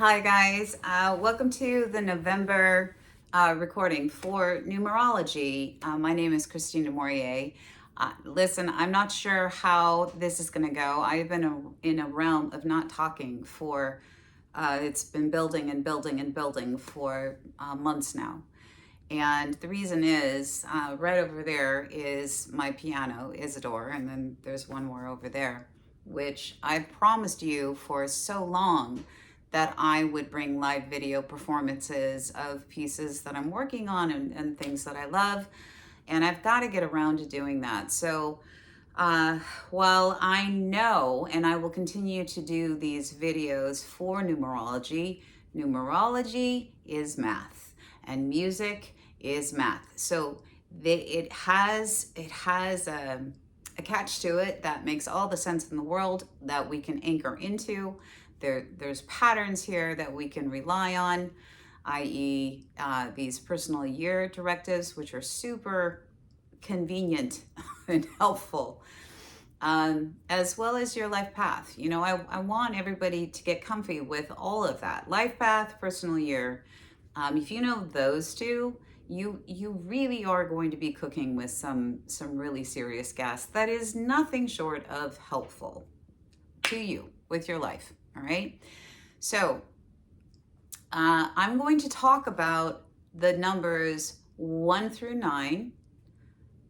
Hi guys, welcome to the November recording for numerology. My name is Christina Morier. Listen, I'm not sure how this is going to go. I've been in a realm of not talking for, it's been building and building and building for months now. And the reason is, right over there is my piano, Isidore, and then there's one more over there, which I've promised you for so long that I would bring live video performances of pieces that I'm working on and things that I love. And I've got to get around to doing that. So while I know, and I will continue to do these videos for numerology, numerology is math and music is math. So it has a catch to it that makes all the sense in the world that we can anchor into. There's patterns here that we can rely on, i.e. These personal year directives, which are super convenient and helpful, as well as your life path. You know, I want everybody to get comfy with all of that. Life path, personal year. If you know those two, you really are going to be cooking with some really serious gas that is nothing short of helpful to you with your life. All right. So I'm going to talk about the numbers 1 through 9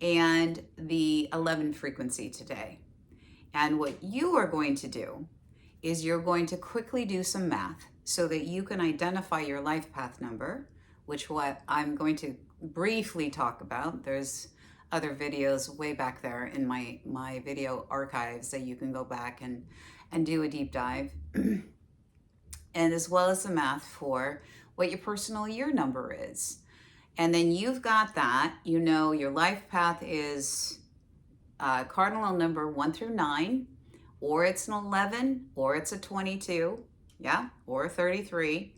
and the 11 frequency today. And what you are going to do is you're going to quickly do some math so that you can identify your life path number, which what I'm going to briefly talk about. There's other videos way back there in my video archives that you can go back and do a deep dive. And as well as the math for what your personal year number is. And then you've got that, you know, your life path is cardinal number 1 through 9, or it's an 11, or it's a 22, yeah, or a 33.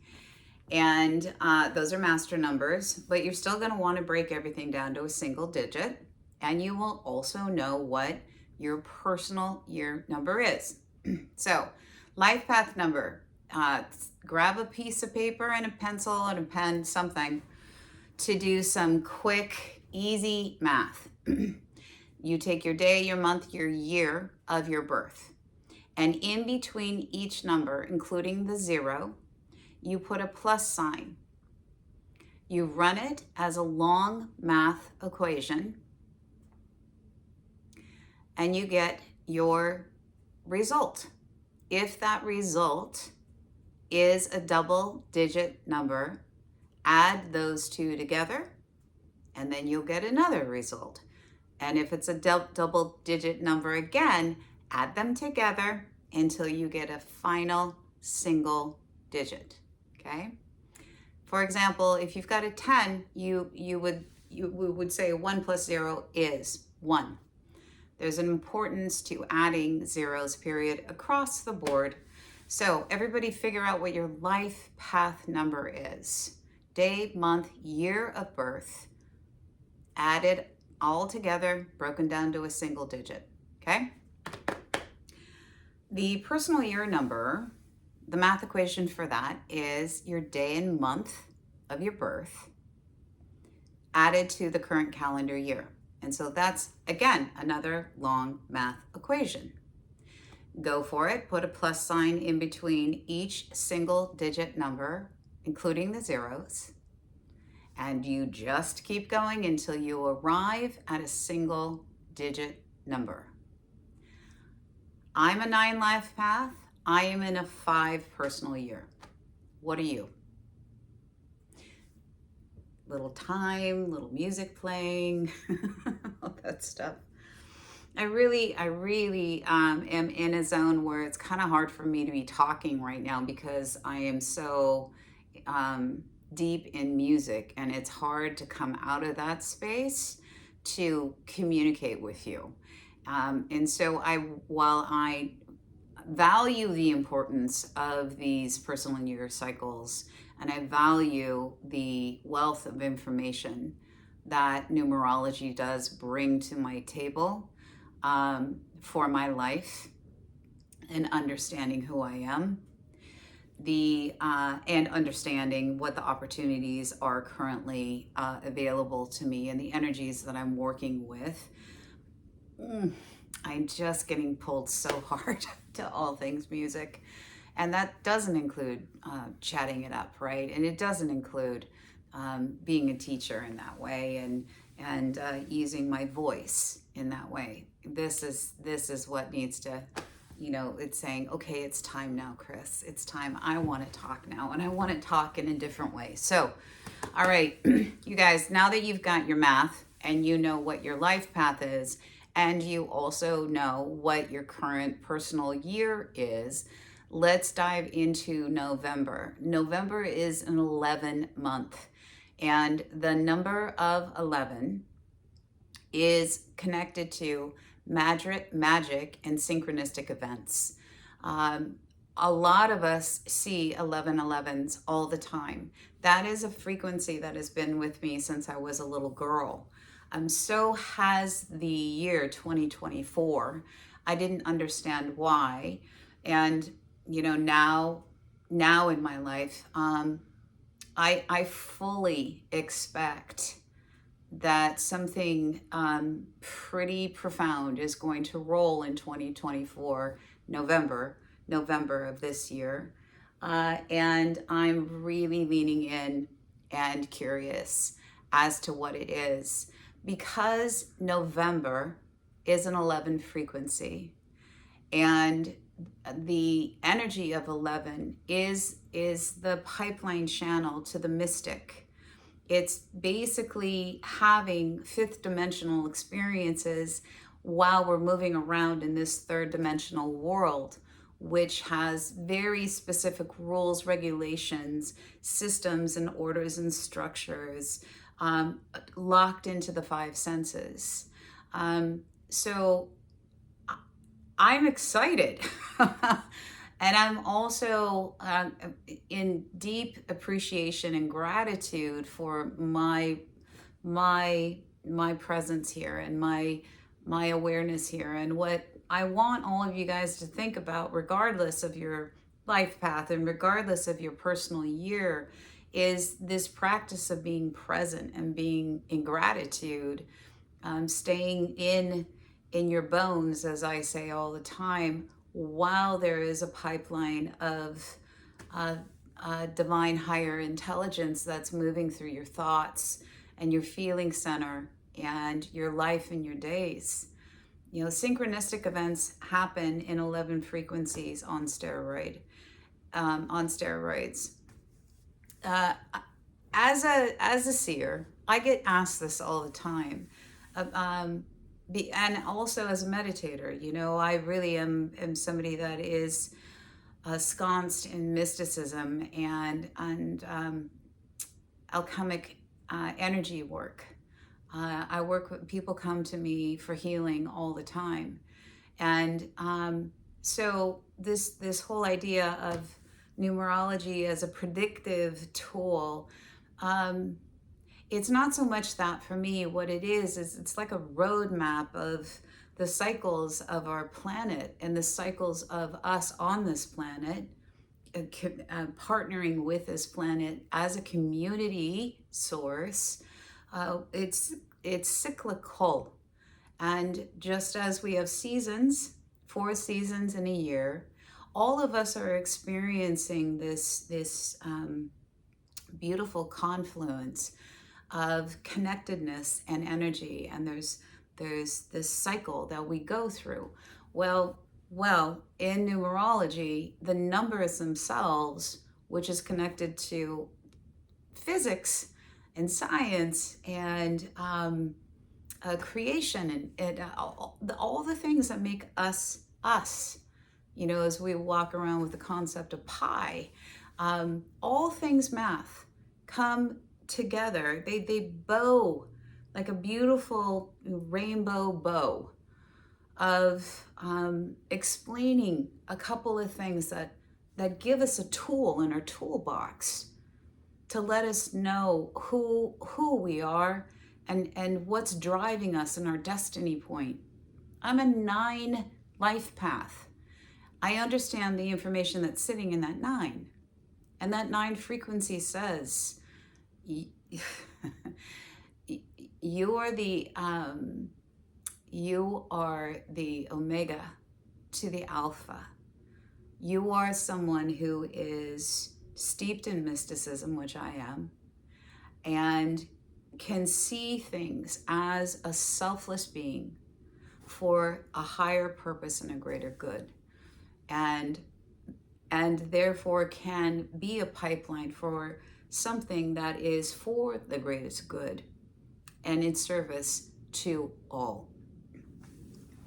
And those are master numbers, but you're still going to want to break everything down to a single digit. And you will also know what your personal year number is. So, life path number, grab a piece of paper and a pencil and a pen, something, to do some quick, easy math. You take your day, your month, your year of your birth. And in between each number, including the 0, you put a plus sign. You run it as a long math equation, and you get your result. If that result is a double-digit number, add those two together, and then you'll get another result. And if it's a double-digit number again, add them together until you get a final single digit. Okay. For example, if you've got a 10, you would say 1 plus 0 is 1. There's an importance to adding zeros, period, across the board. So everybody figure out what your life path number is. Day, month, year of birth, added all together, broken down to a single digit. Okay. The personal year number, the math equation for that is your day and month of your birth added to the current calendar year. And so that's, again, another long math equation. Go for it. Put a plus sign in between each single digit number, including the zeros. And you just keep going until you arrive at a single digit number. I'm a 9 life path. I am in a 5 personal year. What are you? Little time, little music playing, all that stuff. I really am in a zone where it's kind of hard for me to be talking right now because I am so deep in music, and it's hard to come out of that space to communicate with you. And so while I value the importance of these personal year cycles, and I value the wealth of information that numerology does bring to my table for my life and understanding who I am, and understanding what the opportunities are currently available to me and the energies that I'm working with. I'm just getting pulled so hard to all things music. And that doesn't include chatting it up, right? And it doesn't include being a teacher in that way and using my voice in that way. This is what needs to, it's saying, okay, it's time now, Chris. It's time. I want to talk now, and I want to talk in a different way. So, all right, you guys, now that you've got your math and you know what your life path is, and you also know what your current personal year is, let's dive into November. November is an 11 month, and the number of 11 is connected to magic and synchronistic events. A lot of us see 1111s all the time. That is a frequency that has been with me since I was a little girl. So has the year 2024. I didn't understand why. And, now in my life, I fully expect that something pretty profound is going to roll in 2024, November of this year. And I'm really leaning in and curious as to what it is, because November is an 11 frequency, and the energy of 11 is the pipeline channel to the mystic. It's basically having fifth dimensional experiences while we're moving around in this third dimensional world, which has very specific rules, regulations, systems, and orders and structures locked into the five senses. So I'm excited. And I'm also in deep appreciation and gratitude for my presence here and my awareness here. And what I want all of you guys to think about, regardless of your life path and regardless of your personal year, is this practice of being present and being in gratitude, staying in your bones, as I say all the time, while there is a pipeline of divine higher intelligence that's moving through your thoughts and your feeling center and your life and your days. Synchronistic events happen in 11 frequencies on steroids. As a seer, I get asked this all the time. And also as a meditator, I really am somebody that is ensconced in mysticism and alchemic energy work. I work with people, come to me for healing all the time, and so this whole idea of numerology as a predictive tool. It's not so much that for me. What it is it's like a roadmap of the cycles of our planet and the cycles of us on this planet, partnering with this planet as a community source. It's cyclical. And just as we have seasons, 4 seasons in a year, all of us are experiencing this beautiful confluence of connectedness and energy, and there's this cycle that we go through. Well, in numerology, the numbers themselves, which is connected to physics and science and creation and all the things that make us us, as we walk around with the concept of pi, all things math come together. They bow like a beautiful rainbow bow of explaining a couple of things that give us a tool in our toolbox to let us know who we are and what's driving us in our destiny point. I'm a 9 life path. I understand the information that's sitting in that 9. And that 9 frequency says, you are the omega to the alpha. You are someone who is steeped in mysticism, which I am, and can see things as a selfless being for a higher purpose and a greater good. And therefore can be a pipeline for something that is for the greatest good and in service to all.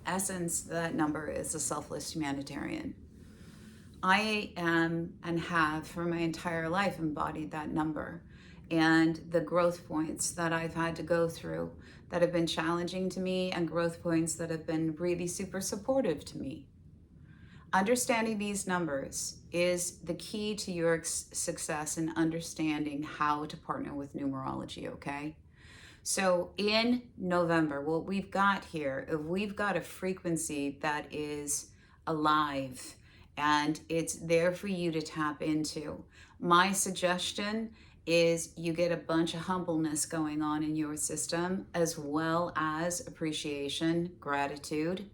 Essence, that number is a selfless humanitarian. I am and have for my entire life embodied that number, and the growth points that I've had to go through that have been challenging to me, and growth points that have been really super supportive to me. Understanding these numbers is the key to your success in understanding how to partner with numerology, okay? So in November, what we've got here, if we've got a frequency that is alive and it's there for you to tap into, my suggestion is you get a bunch of humbleness going on in your system, as well as appreciation, gratitude.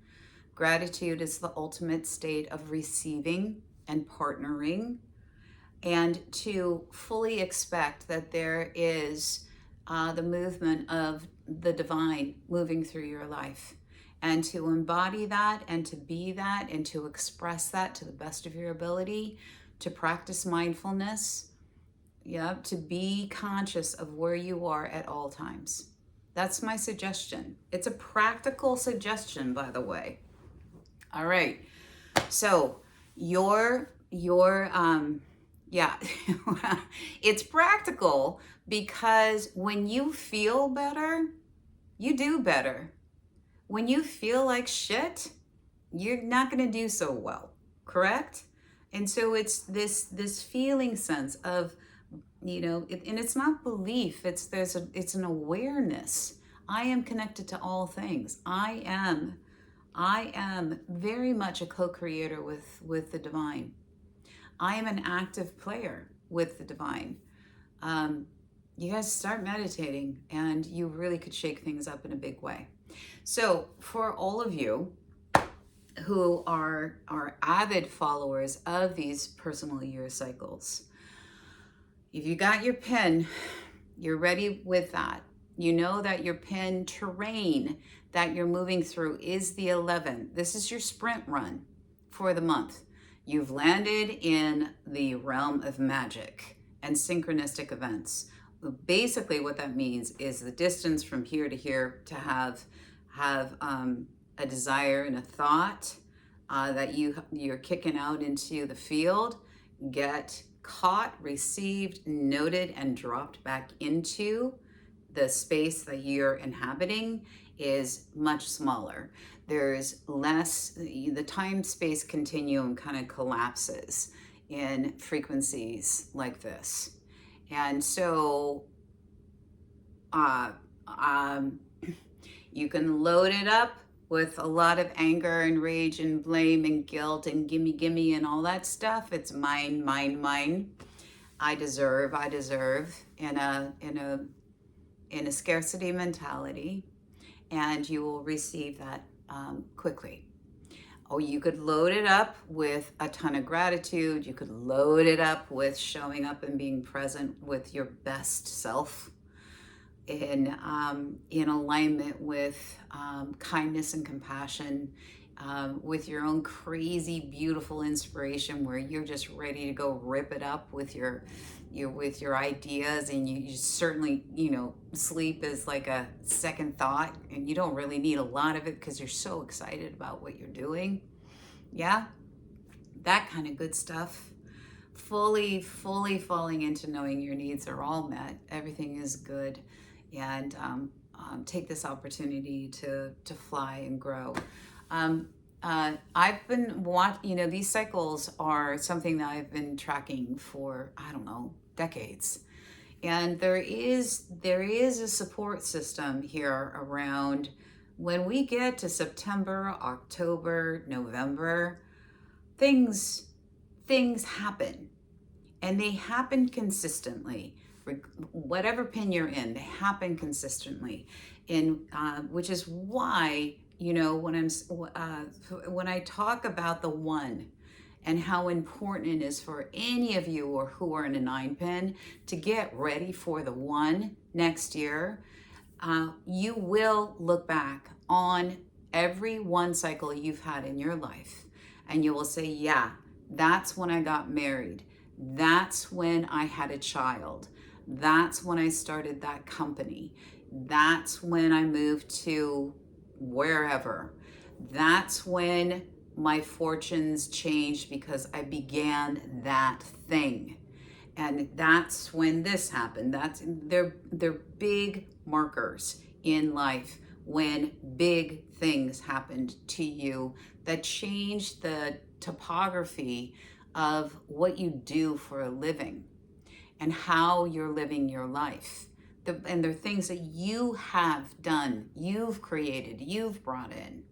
Gratitude is the ultimate state of receiving and partnering, and to fully expect that there is the movement of the divine moving through your life, and to embody that and to be that and to express that to the best of your ability, to practice mindfulness, to be conscious of where you are at all times. That's my suggestion. It's a practical suggestion, by the way. All right. So it's practical because when you feel better, you do better. When you feel like shit, you're not going to do so well, correct? And so it's this feeling sense of, and it's not belief, it's an awareness. I am connected to all things. I am very much a co-creator with the divine. I am an active player with the divine. You guys start meditating and you really could shake things up in a big way. So for all of you who are avid followers of these personal year cycles, if you got your pen, you're ready with that. You know that your pen terrain that you're moving through is the 11. This is your sprint run for the month. You've landed in the realm of magic and synchronistic events. Basically what that means is the distance from here to here to have a desire and a thought that you're kicking out into the field, get caught, received, noted, and dropped back into the space that you're inhabiting is much smaller. There's less, the time-space continuum kind of collapses in frequencies like this. And so you can load it up with a lot of anger and rage and blame and guilt and gimme and all that stuff. It's mine, mine, mine. I deserve in a scarcity mentality, and you will receive that quickly. Oh, you could load it up with a ton of gratitude. You could load it up with showing up and being present with your best self in alignment with kindness and compassion, with your own crazy, beautiful inspiration where you're just ready to go rip it up with your ideas, and you certainly, sleep is like a second thought, and you don't really need a lot of it because you're so excited about what you're doing. Yeah, that kind of good stuff. Fully falling into knowing your needs are all met, everything is good, and take this opportunity to fly and grow. I've been these cycles are something that I've been tracking for, I don't know, decades. And there is a support system here around when we get to September, October, November, things happen. and they happen consistently. Whatever pin you're in, they happen consistently. Which is why, when I talk about the one and how important it is for any of you or who are in a 9 pin to get ready for the one next year, you will look back on every one cycle you've had in your life, and you will say, yeah, that's when I got married. That's when I had a child. That's when I started that company. That's when I moved to wherever. That's when my fortunes changed because I began that thing. And that's when this happened. They're big markers in life when big things happened to you that changed the topography of what you do for a living and how you're living your life. And they're things that you have done, you've created, you've brought in.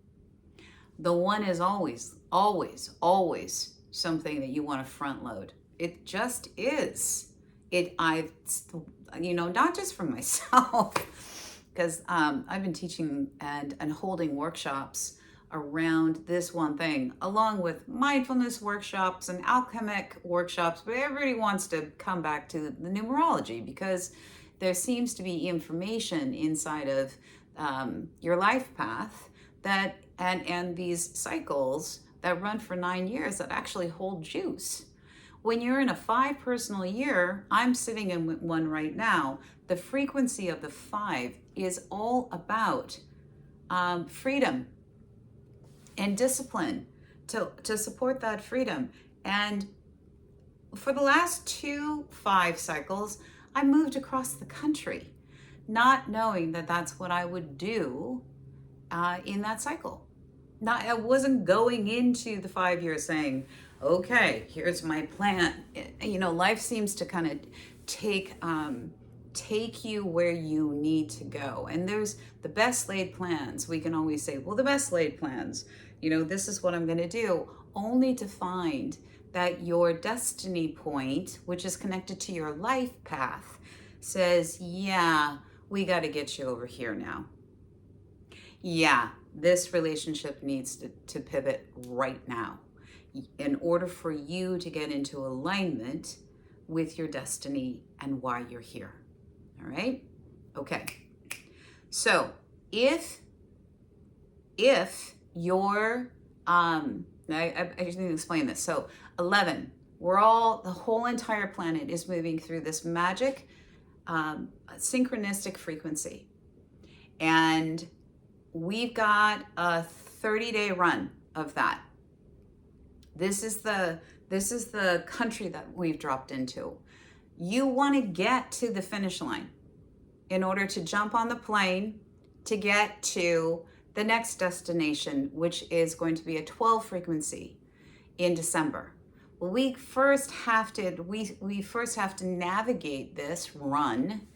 The one is always, always, always something that you want to front load. It just is. Not just for myself, because I've been teaching and holding workshops around this one thing, along with mindfulness workshops and alchemic workshops, but everybody wants to come back to the numerology because there seems to be information inside of your life path that and these cycles that run for 9 years that actually hold juice. When you're in a 5 personal year, I'm sitting in one right now, the frequency of the 5 is all about freedom and discipline to support that freedom. And for the last 2 5 cycles, I moved across the country, not knowing that that's what I would do in that cycle. I wasn't going into the 5 years saying, okay, here's my plan. Life seems to kind of take you where you need to go. And there's the best laid plans. We can always say, well, the best laid plans, this is what I'm going to do, only to find that your destiny point, which is connected to your life path, says, yeah, we got to get you over here now. Yeah, this relationship needs to pivot right now in order for you to get into alignment with your destiny and why you're here. All right? Okay. So if you're, I just need to explain this. So 11, the whole entire planet is moving through this magic synchronistic frequency. And we've got a 30-day run of that. This is the country that we've dropped into. You want to get to the finish line in order to jump on the plane to get to the next destination, which is going to be a 12 frequency in December. Well, we first have to navigate this run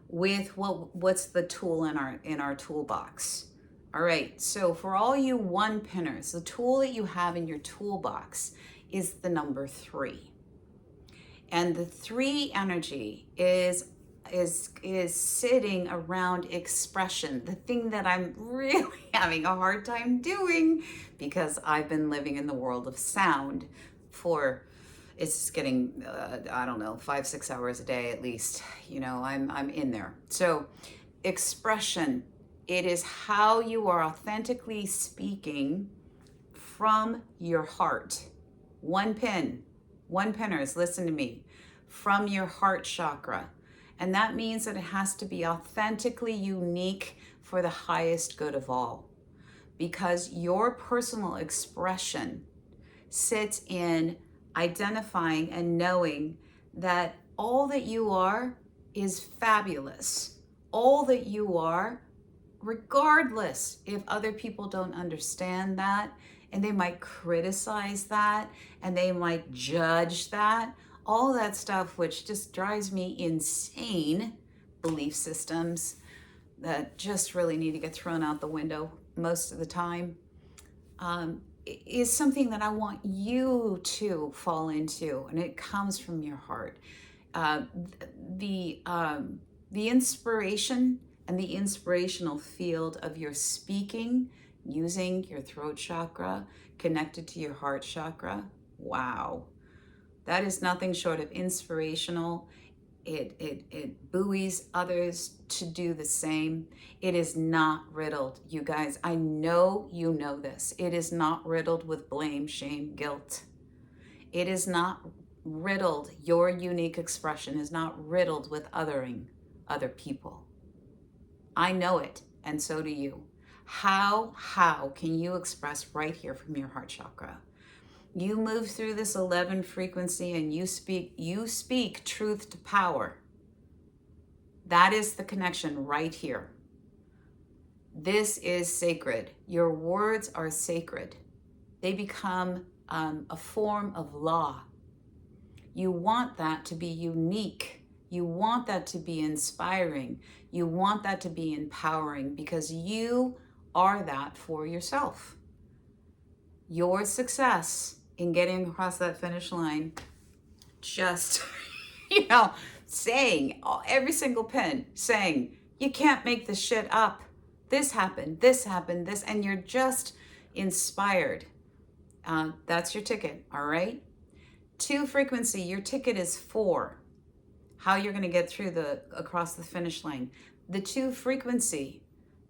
with what's the tool in our toolbox. All right, so for all you 1 pinners, the tool that you have in your toolbox is the number 3. And the 3 energy is sitting around expression, the thing that I'm really having a hard time doing because I've been living in the world of sound it's getting, 5-6 hours a day at least. I'm in there. So expression, it is how you are authentically speaking from your heart. 1 pinners, listen to me, from your heart chakra. And that means that it has to be authentically unique for the highest good of all. Because your personal expression sits in identifying and knowing that all that you are is fabulous. All that you are, regardless if other people don't understand that, and they might criticize that, and they might judge that, all that stuff which just drives me insane, belief systems that just really need to get thrown out the window most of the time. is something that I want you to fall into, and it comes from your heart. Uh, the the inspiration and the inspirational field of your speaking using your throat chakra connected to your heart chakra. Wow, that is nothing short of inspirational. It buoys others to do the same. It is not riddled, you guys. I know you know this. It is not riddled with blame, shame, guilt. It is not riddled. Your unique expression is not riddled with othering other people. I know it, and so do you. How can you express right here from your heart chakra? You move through this 11 frequency and you speak truth to power. That is the connection right here. This is sacred. Your words are sacred. They become a form of law. You want that to be unique. You want that to be inspiring. You want that to be empowering because you are that for yourself. Your success in getting across that finish line, just, saying every single pin, saying, you can't make this shit up. This happened, this, and you're just inspired. That's your ticket, all right? 2 frequency, your ticket is 4. How you're gonna get through across the finish line. The 2 frequency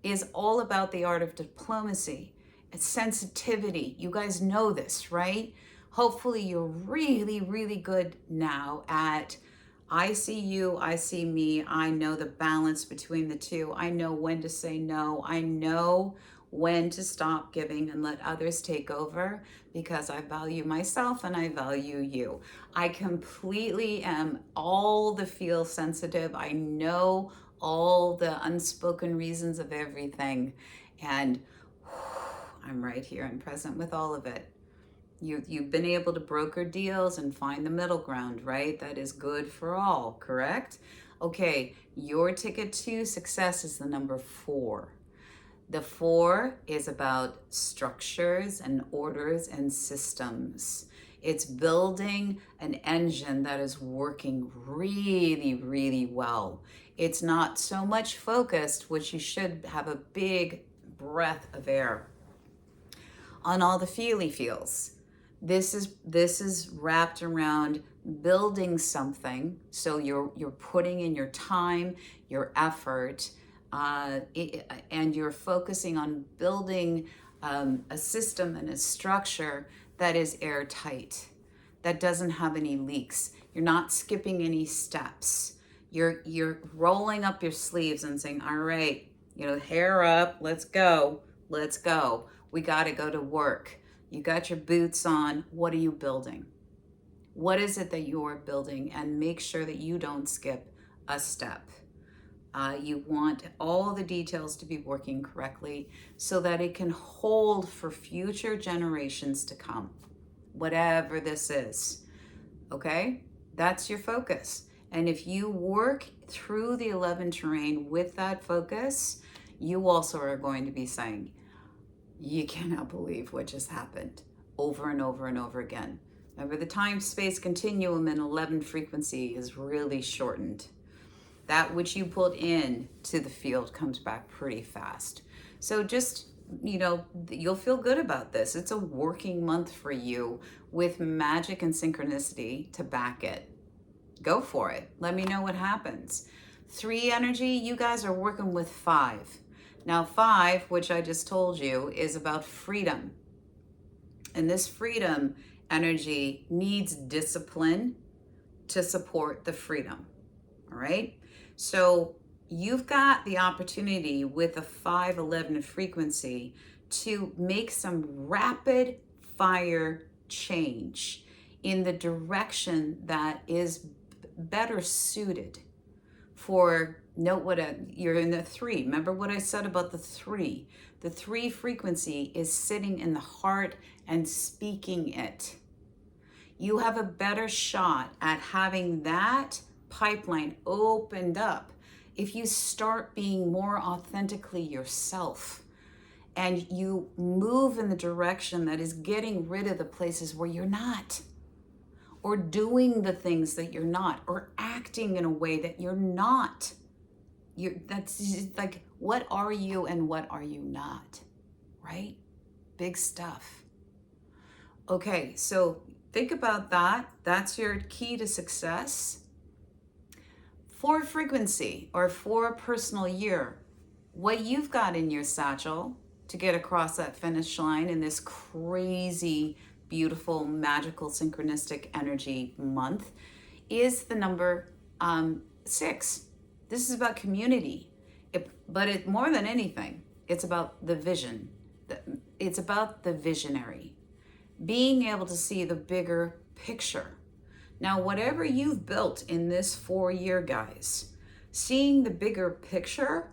is all about the art of diplomacy. It's sensitivity. You guys know this, right? Hopefully you're really, really good now at I see you, I see me. I know the balance between the two. I know when to say no. I know when to stop giving and let others take over because I value myself and I value you. I completely am all the feel sensitive. I know all the unspoken reasons of everything. And I'm right here and present with all of it. You've been able to broker deals and find the middle ground, right? That is good for all, correct? Okay, your ticket to success is the number 4. The 4 is about structures and orders and systems. It's building an engine that is working really, really well. It's not so much focused, which you should have a big breath of air on all the feels. This is wrapped around building something. So you're putting in your time, your effort, and you're focusing on building a system and a structure that is airtight, that doesn't have any leaks. You're not skipping any steps. You're rolling up your sleeves and saying, all right, hair up, let's go. We got to go to work. You got your boots on. What are you building? What is it that you're building? And make sure that you don't skip a step. You want all the details to be working correctly so that it can hold for future generations to come, whatever this is. Okay? That's your focus. And if you work through the 11 terrain with that focus, you also are going to be saying, you cannot believe what just happened, over and over and over again. Remember, the time-space continuum in 11 frequency is really shortened. That which you pulled in to the field comes back pretty fast. So just, you'll feel good about this. It's a working month for you with magic and synchronicity to back it. Go for it. Let me know what happens. 3 energy, you guys are working with 5. Now 5, which I just told you, is about freedom. And this freedom energy needs discipline to support the freedom. All right? So you've got the opportunity with a 511 frequency to make some rapid fire change in the direction that is better suited for, you're in the 3. Remember what I said about the 3. The 3 frequency is sitting in the heart and speaking it. You have a better shot at having that pipeline opened up if you start being more authentically yourself and you move in the direction that is getting rid of the places where you're not, or doing the things that you're not, or acting in a way that you're not. That's just like, what are you and what are you not, right? Big stuff. Okay, so think about that. That's your key to success. For frequency, or for personal year, what you've got in your satchel to get across that finish line in this crazy, beautiful, magical, synchronistic energy month is the number 6. This is about community, but more than anything, it's about the vision. It's about the visionary, being able to see the bigger picture. Now, whatever you've built in this 4-year, guys, seeing the bigger picture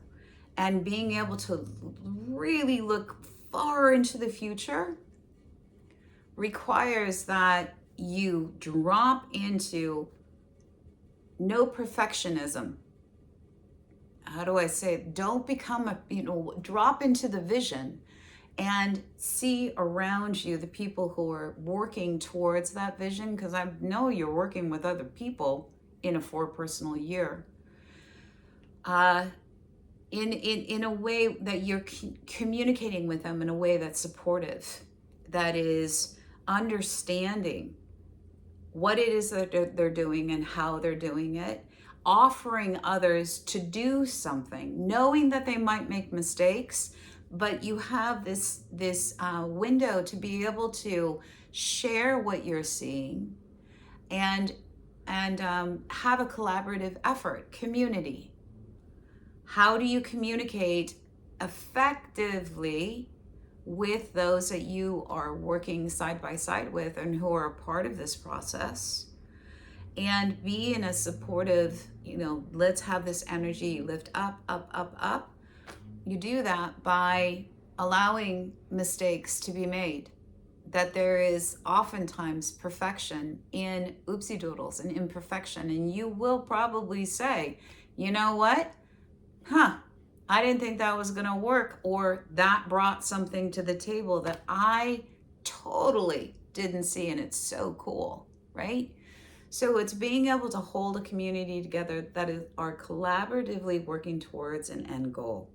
and being able to really look far into the future requires that you drop into no perfectionism. How do I say it? Don't become drop into the vision and see around you the people who are working towards that vision, because I know you're working with other people in a 4 personal year. In a way that you're communicating with them in a way that's supportive, that is understanding what it is that they're doing and how they're doing it, offering others to do something, knowing that they might make mistakes, but you have this window to be able to share what you're seeing and have a collaborative effort, community. How do you communicate effectively with those that you are working side by side with and who are a part of this process? And be in a supportive, let's have this energy lift up, up, up, up. You do that by allowing mistakes to be made, that there is oftentimes perfection in oopsie doodles and imperfection. And you will probably say, you know what? I didn't think that was going to work, or that brought something to the table that I totally didn't see, and it's so cool, right? So it's being able to hold a community together that are collaboratively working towards an end goal.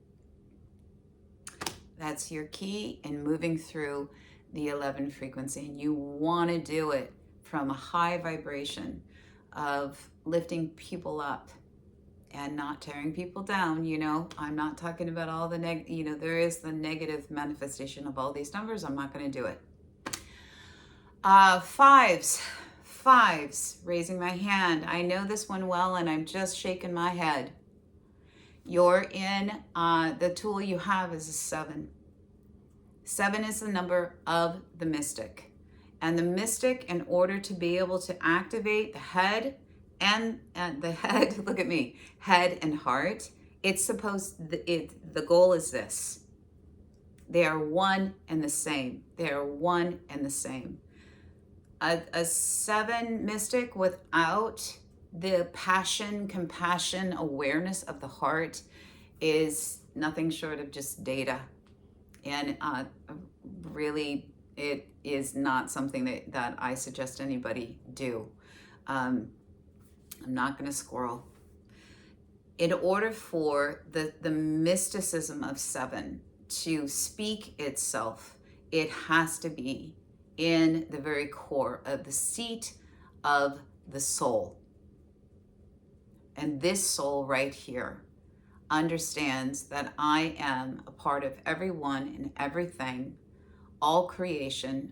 That's your key in moving through the 11 frequency, and you want to do it from a high vibration of lifting people up and not tearing people down. I'm not talking about all the there is the negative manifestation of all these numbers. I'm not going to do it. Fives, raising my hand. I know this one well, and I'm just shaking my head. You're in, the tool you have is a 7. 7 is the number of the mystic. And the mystic, in order to be able to activate the head and the head, look at me, head and heart, the goal is this. They are one and the same. They are one and the same. A 7 mystic without the passion, compassion, awareness of the heart is nothing short of just data. And really, it is not something that I suggest anybody do. I'm not going to squirrel. In order for the mysticism of 7 to speak itself, it has to be in the very core of the seat of the soul. And this soul right here understands that I am a part of everyone and everything, all creation,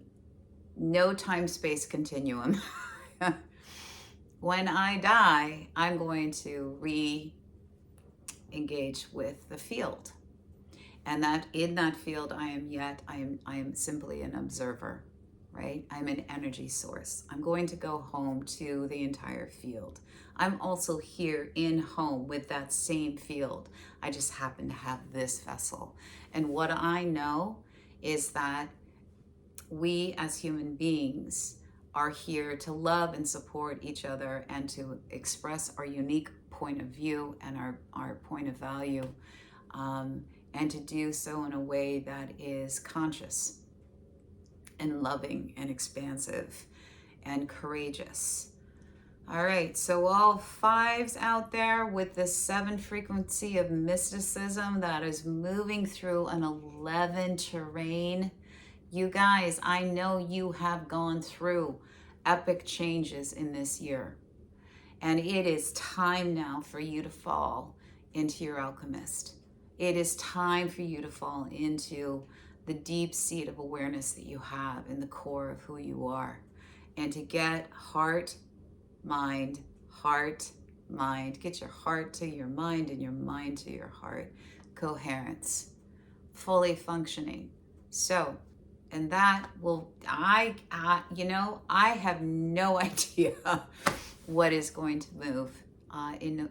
no time-space continuum. When I die, I'm going to re-engage with the field. And that in that field, I am simply an observer, right? I'm an energy source. I'm going to go home to the entire field. I'm also here in home with that same field. I just happen to have this vessel. And what I know is that we as human beings are here to love and support each other and to express our unique point of view and our point of value and to do so in a way that is conscious and loving and expansive and courageous. All right, so all fives out there with the 7 frequency of mysticism that is moving through an 11 terrain. You guys, I know you have gone through epic changes in this year. And it is time now for you to fall into your alchemist. It is time for you to fall into the deep seat of awareness that you have in the core of who you are. And to get heart, mind, get your heart to your mind and your mind to your heart. Coherence, fully functioning. So, and that will, I have no idea what is going to move in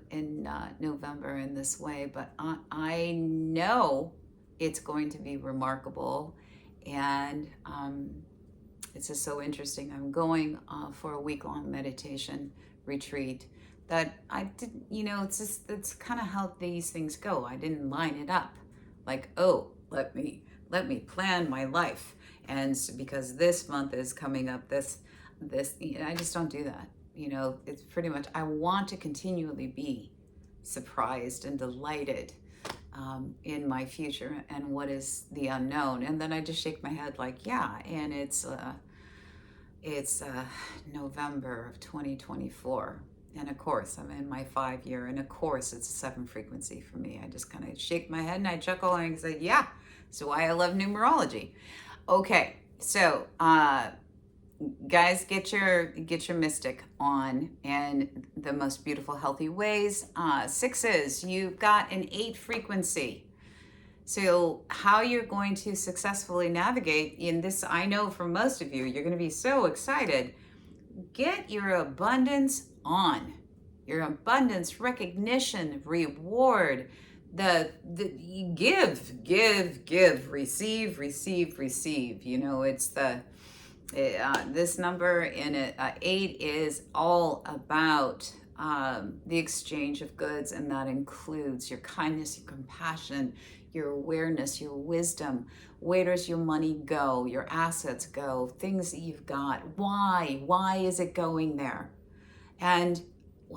November in this way, but I know it's going to be remarkable. And it's just so interesting. I'm going for a week-long meditation retreat that I didn't, it's kind of how these things go. I didn't line it up like, oh, let me plan my life. And because this month is coming up, I just don't do that. It's pretty much, I want to continually be surprised and delighted in my future and what is the unknown. And then I just shake my head like, yeah, and it's November of 2024. And of course, I'm in my 5-year, and of course, it's a 7 frequency for me. I just kind of shake my head and I chuckle and I say, yeah, that's why I love numerology. Okay, so guys, get your mystic on in the most beautiful, healthy ways. 6s, you've got an 8 frequency. So how you're going to successfully navigate in this, I know for most of you, you're going to be so excited. Get your abundance on. Your abundance, recognition, reward, give, receive. It's this number in it, 8 is all about the exchange of goods, and that includes your kindness, your compassion, your awareness, your wisdom. Where does your money go? Your assets go? Things that you've got. Why? Why is it going there? And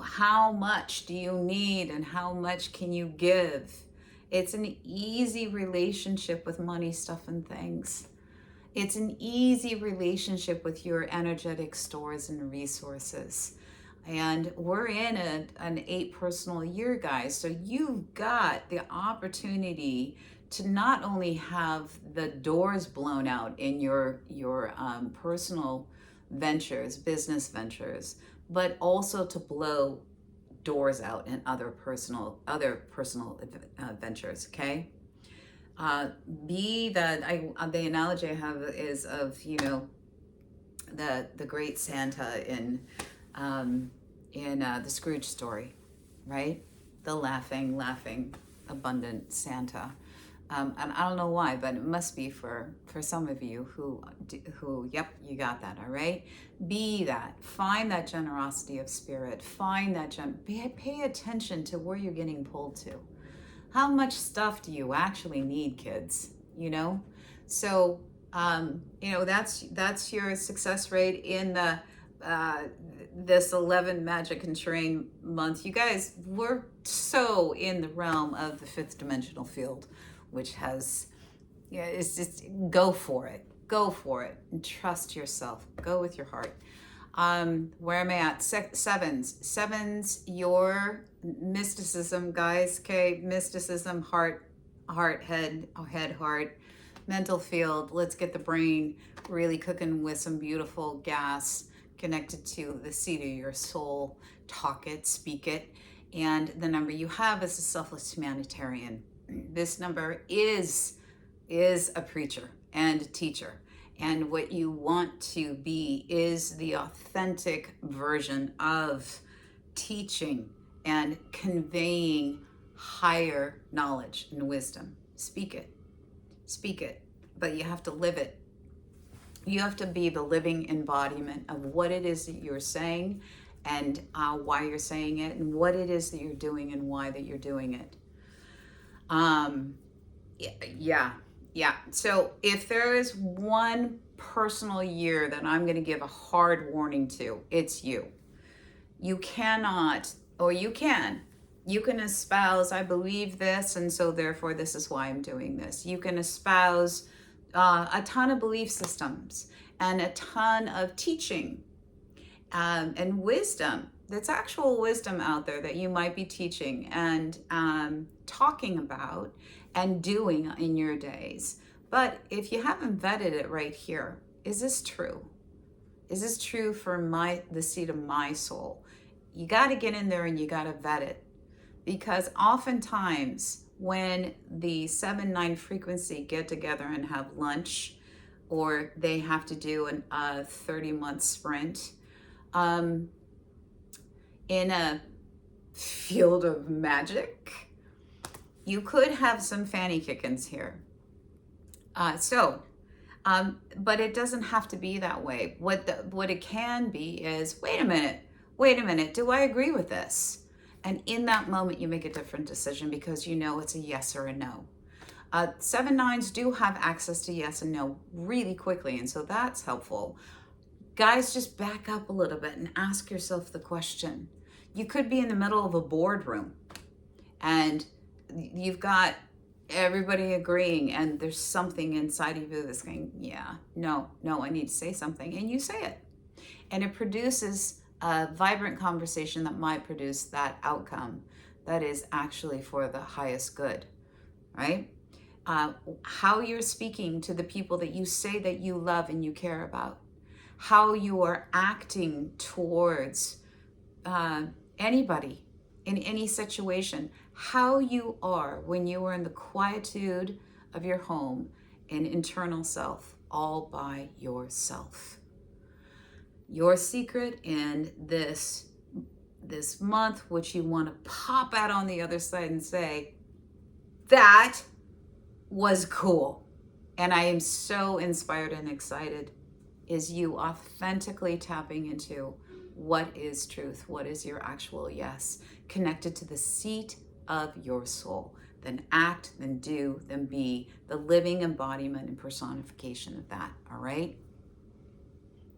how much do you need, and how much can you give? It's an easy relationship with money, stuff, and things. It's an easy relationship with your energetic stores and resources. And we're in an 8 personal year, guys. So you've got the opportunity to not only have the doors blown out in your personal ventures, business ventures, but also to blow doors out in other personal ventures. Okay. The analogy I have is of the great Santa in the Scrooge story, right? The laughing, abundant Santa. And I don't know why, but it must be for some of you who, yep, you got that, all right? Be that. Find that generosity of spirit. Find that, pay attention to where you're getting pulled to. How much stuff do you actually need, kids? So, that's your success rate in the this 11 magic and terrain month. You guys, we're so in the realm of the 5th dimensional field, which has, it's just go for it, and trust yourself. Go with your heart. Where am I at? 7s, your mysticism, guys. Okay, mysticism, heart, head, heart, mental field. Let's get the brain really cooking with some beautiful gas connected to the seat of your soul. Talk it, speak it. And the number you have is a selfless humanitarian. This number is a preacher and a teacher. And what you want to be is the authentic version of teaching and conveying higher knowledge and wisdom. Speak it, but you have to live it. You have to be the living embodiment of what it is that you're saying, and why you're saying it, and what it is that you're doing and why that you're doing it. Yeah. So if there is one personal year that I'm going to give a hard warning to, it's you. You cannot, or you can espouse, I believe this, and so therefore this is why I'm doing this. You can espouse a ton of belief systems and a ton of teaching and wisdom. That's actual wisdom out there that you might be teaching and talking about and doing in your days. But if you haven't vetted it right here, is this true? Is this true for the seat of my soul? You got to get in there and you got to vet it, because oftentimes when the 7-9 frequency get together and have lunch, or they have to do a 30-month sprint, in a field of magic, you could have some fanny kickings here. But it doesn't have to be that way. What it can be is, wait a minute, do I agree with this? And in that moment, you make a different decision because you know it's a yes or a no. 7-9s do have access to yes and no really quickly, and so that's helpful. Guys, just back up a little bit and ask yourself the question. You could be in the middle of a boardroom and you've got everybody agreeing, and there's something inside of you that's going, yeah, no, I need to say something. And you say it. And it produces a vibrant conversation that might produce that outcome that is actually for the highest good, right? How you're speaking to the people that you say that you love and you care about, how you are acting towards anybody in any situation, how you are when you are in the quietude of your home and internal self, all by yourself. Your secret in this month, which you want to pop out on the other side and say, that was cool, and I am so inspired and excited, is you authentically tapping into what is truth, what is your actual yes, connected to the seat of your soul. Then act, then do, then be the living embodiment and personification of that, all right?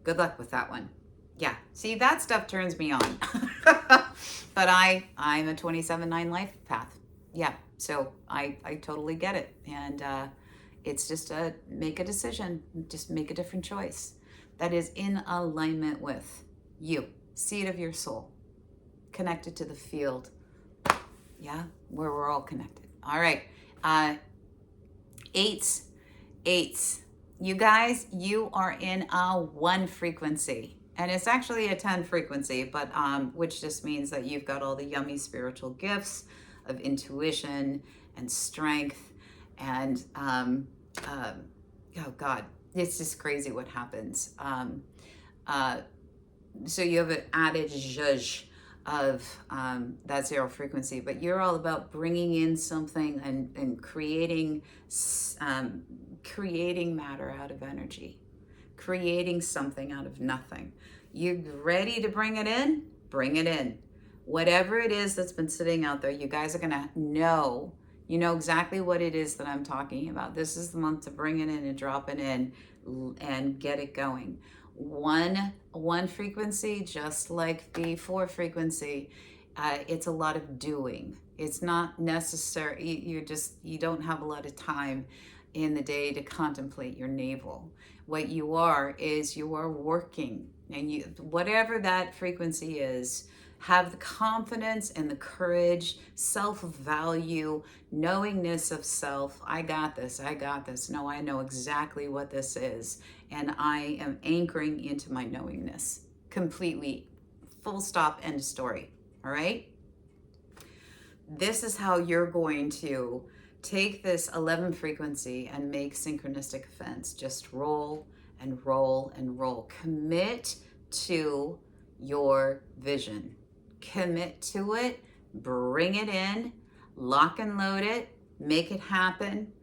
Good luck with that one. Yeah, see, that stuff turns me on. But I'm a 27-9 life path. Yeah, so I totally get it. And it's just make a decision, just make a different choice that is in alignment with you, seat of your soul, connected to the field, yeah, where we're all connected. All right, eights, you guys, you are in a 1 frequency, and it's actually a 10 frequency, but which just means that you've got all the yummy spiritual gifts of intuition and strength, and oh God, it's just crazy what happens. So you have an added zhuzh of that 0 frequency, but you're all about bringing in something and creating matter out of energy, creating something out of nothing. You're ready to bring it in, bring it in. Whatever it is that's been sitting out there, you guys are gonna know, you know exactly what it is that I'm talking about. This is the month to bring it in and drop it in and get it going. One frequency, just like the 4 frequency, it's a lot of doing. It's not necessary. You don't have a lot of time in the day to contemplate your navel. What you are is you are working, and you, whatever that frequency is, have the confidence and the courage, self-value, knowingness of self. I got this. No, I know exactly what this is. And I am anchoring into my knowingness completely. Full stop, end of story. All right? This is how you're going to take this 11 frequency and make synchronistic events. Just roll and roll and roll. Commit to your vision. Commit to it, bring it in, lock and load it, make it happen.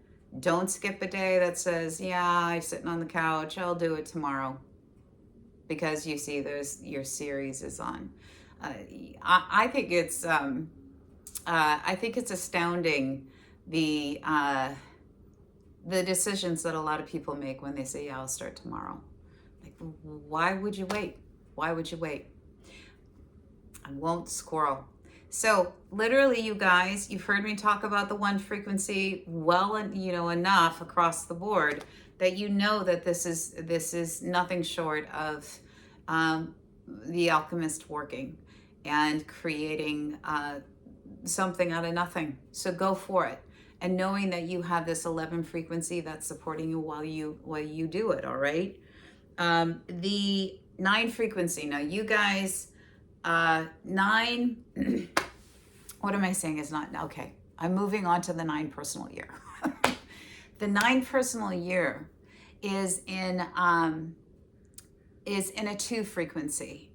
Don't skip a day that says, yeah, I'm sitting on the couch, I'll do it tomorrow. Because you see, your series is on. I think it's astounding the the decisions that a lot of people make when they say, yeah, I'll start tomorrow. Like, why would you wait? Why would you wait? I won't squirrel. So literally, you guys, you've heard me talk about the one frequency well, enough across the board that you know that this is nothing short of the alchemist working and creating something out of nothing. So go for it. And knowing that you have this 11 frequency that's supporting you while you do it, all right? The 9 frequency. Now, you guys, 9, what am I saying is not, okay. I'm moving on to the 9 personal year. The 9 personal year is in a 2 frequency.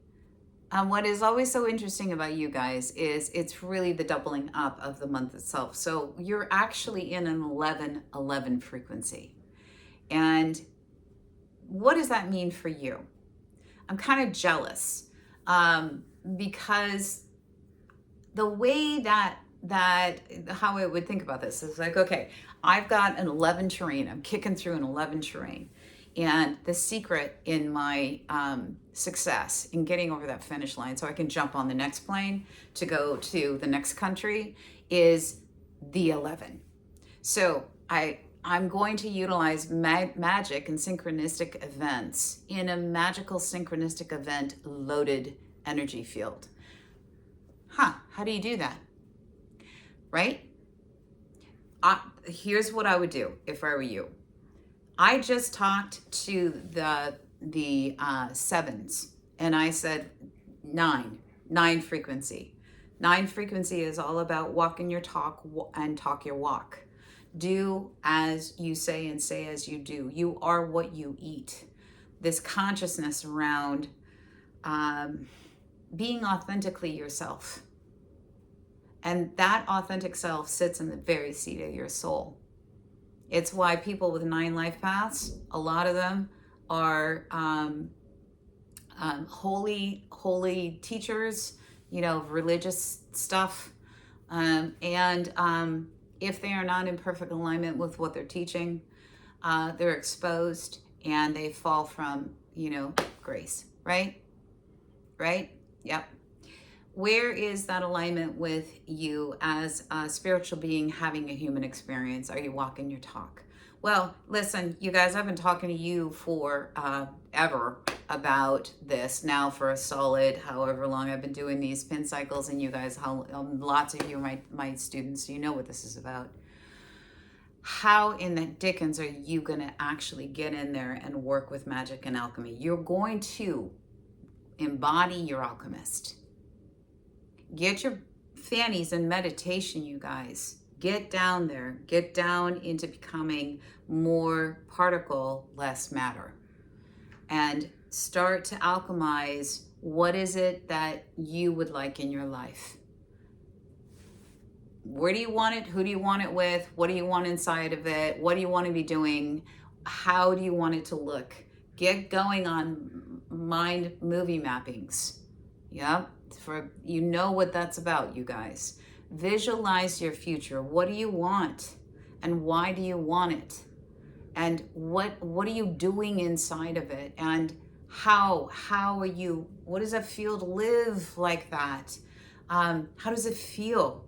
What is always so interesting about you guys is it's really the doubling up of the month itself. So you're actually in an 11 frequency. And what does that mean for you? I'm kind of jealous because the way that how I would think about this is like, okay, I've got an 11 terrain. I'm kicking through an 11 terrain. And the secret in my success in getting over that finish line so I can jump on the next plane to go to the next country is the 11. So I'm going to utilize magic and synchronistic events in a magical synchronistic event loaded energy field. How do you do that? Right? Here's what I would do if I were you. I just talked to the 7s, and I said 9 frequency. 9 frequency is all about walking your talk and talk your walk. Do as you say and say as you do. You are what you eat. This consciousness around being authentically yourself. And that authentic self sits in the very seat of your soul. It's why people with 9 life paths, a lot of them are holy teachers, of religious stuff. And if they are not in perfect alignment with what they're teaching, they're exposed and they fall from, grace, right? Right? Yep. Where is that alignment with you as a spiritual being having a human experience? Are you walking your talk? Well, listen, you guys, I've been talking to you for ever about this now for a solid however long I've been doing these pin cycles, and you guys, lots of you are my students, so you know what this is about. How in the dickens are you going to actually get in there and work with magic and alchemy? You're going to embody your alchemist. Get your fannies in meditation, you guys. Get down there. Get down into becoming more particle, less matter. And start to alchemize what is it that you would like in your life. Where do you want it? Who do you want it with? What do you want inside of it? What do you want to be doing? How do you want it to look? Get going on mind movie mappings. Yep. You know what that's about, you guys. Visualize your future. What do you want? And why do you want it? And what are you doing inside of it? And how are you, what does it feel to live like that? How does it feel?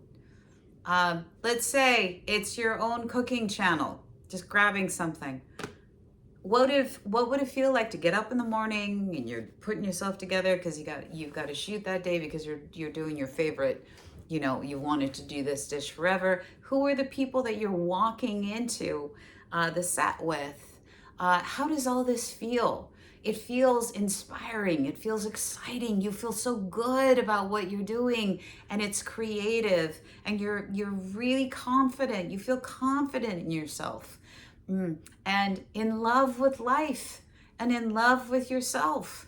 Let's say it's your own cooking channel, just grabbing something. What would it feel like to get up in the morning and you're putting yourself together because you've got to shoot that day because you're doing your favorite, you wanted to do this dish forever. Who are the people that you're walking into the set with? How does all this feel? It feels inspiring. It feels exciting. You feel so good about what you're doing, and it's creative, and you're really confident. You feel confident in yourself. And in love with life and in love with yourself.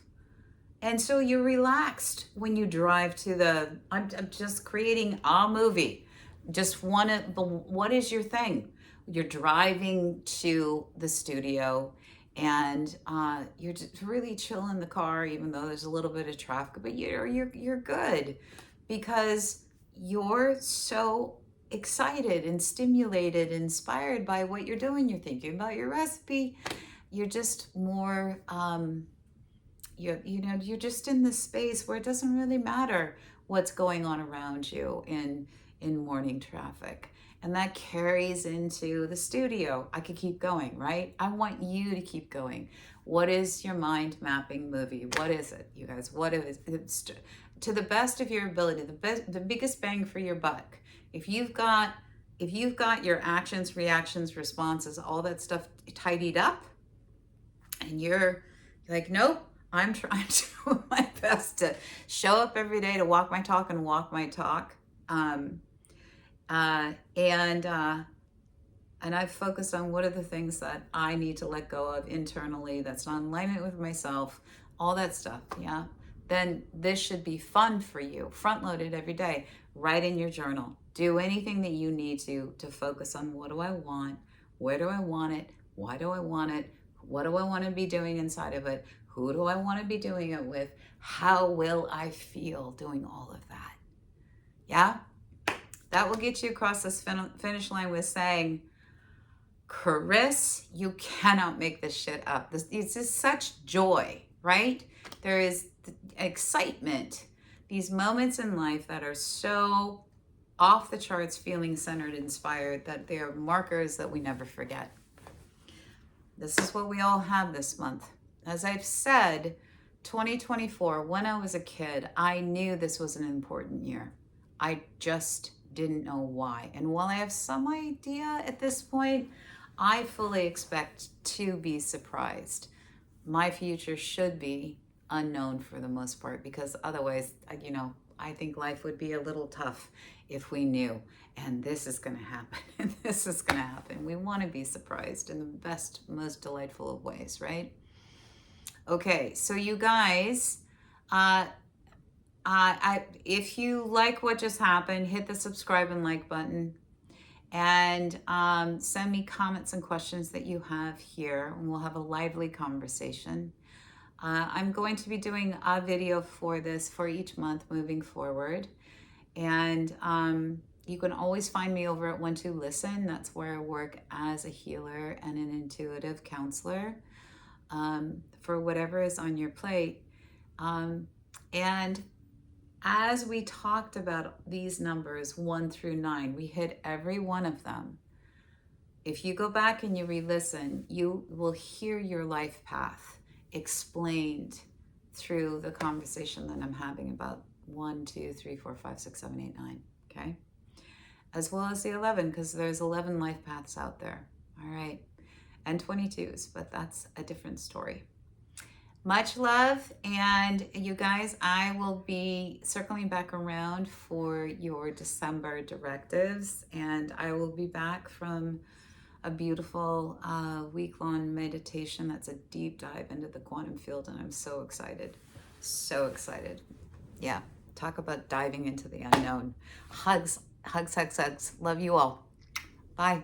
And so you're relaxed when you drive to I'm just creating a movie. What is your thing? You're driving to the studio and you're just really chill in the car, even though there's a little bit of traffic, but you're good because you're so excited and stimulated, inspired by what you're doing. You're thinking about your recipe. You're just more, you're just in this space where it doesn't really matter what's going on around you in morning traffic. And that carries into the studio. I could keep going, right? I want you to keep going. What is your mind mapping movie? What is it, you guys? What is it? It's to the best of your ability, the biggest bang for your buck. If you've got your actions, reactions, responses, all that stuff tidied up, and you're like, nope, I'm trying to do my best to show up every day to walk my talk and walk my talk. And I've focused on what are the things that I need to let go of internally that's not in alignment with myself, all that stuff, yeah? Then this should be fun for you, front-loaded every day. Write in your journal. Do anything that you need to focus on what do I want, where do I want it, why do I want it, what do I want to be doing inside of it, who do I want to be doing it with, how will I feel doing all of that, yeah? That will get you across this finish line with saying, Chris, you cannot make this shit up. It's just such joy, right? There is excitement. These moments in life that are so off the charts, feeling centered, inspired, that they are markers that we never forget. This is what we all have this month. As I've said, 2024, when I was a kid, I knew this was an important year. I just didn't know why. And while I have some idea at this point, I fully expect to be surprised. My future should be unknown for the most part, because otherwise, I think life would be a little tough if we knew. And this is going to happen. And this is going to happen. We want to be surprised in the best, most delightful of ways, right? Okay, so you guys, if you like what just happened, hit the subscribe and like button. And send me comments and questions that you have here, and we'll have a lively conversation. I'm going to be doing a video for this for each month moving forward. And you can always find me over at 12 Listen. That's where I work as a healer and an intuitive counselor for whatever is on your plate. And as we talked about these numbers 1 through 9, we hit every one of them. If you go back and you re-listen, you will hear your life path explained through the conversation that I'm having about 1, 2, 3, 4, 5, 6, 7, 8, 9, okay? As well as the 11, because there's 11 life paths out there, all right? And 22s, but that's a different story. Much love, and you guys, I will be circling back around for your December directives, and I will be back from a beautiful week-long meditation that's a deep dive into the quantum field, and I'm so excited. So excited. Yeah, talk about diving into the unknown. Hugs, hugs, hugs, hugs. Love you all. Bye.